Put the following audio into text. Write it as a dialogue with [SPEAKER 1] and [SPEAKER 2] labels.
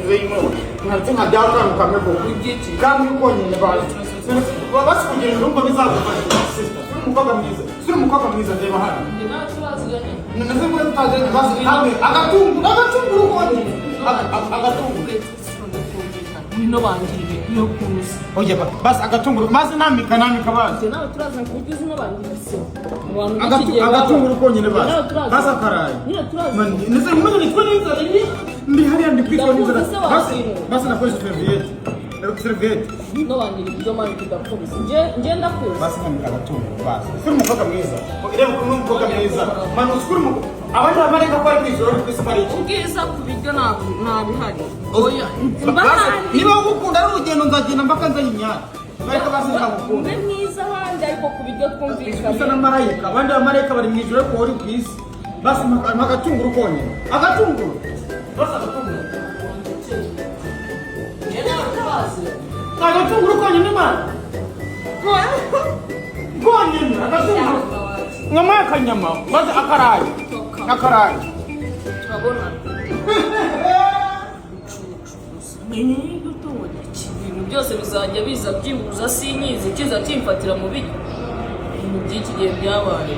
[SPEAKER 1] zeyimo nka dawuka mukamego kandi ukonyene bazi basi kugira ngo bizagufasha sister suri umukobwa mwiza ndeba hano neze mwe tutazanye basi hamwe agatungu ukonyene agatungu
[SPEAKER 2] no bangirire iyo kuzi
[SPEAKER 1] oje basi agatunguru maze namika bazi
[SPEAKER 2] nawe turazana kugize no bangirire
[SPEAKER 1] agatunguru ukonyene bazi basi akaraye neze mwe ni twinza ndi hali ndi kwitwa niza basi na kwezi serviette
[SPEAKER 2] no bangirire ibyo mari kudakuzi nje ndakuzi
[SPEAKER 1] basi namika agatunguru basi suri umukobwa mwiza ireba ko umukobwa mwiza manu suri abandi bamareka kwa kwizo kwisipari
[SPEAKER 2] ubwiza kubiryo nabihari oya
[SPEAKER 1] niba gukunda ari urugendo nzagenda mpaka nzayinyara bareka basinga gukunda
[SPEAKER 2] mbe mwiza abandi ariko kubiryo twumvikana
[SPEAKER 1] bisa na marayika abandi bamareka bari mwijuru ariko wari kwisi basi agatunguru konyene agatunguru basi agatunguru konyene mana konyene agatunguru ngama akanyama basi akaraye
[SPEAKER 2] turabona ibintu byose bizajya biza byimbuza sinyizi kiza kimfatira mu biryo ibintu by'iki gihe byabaye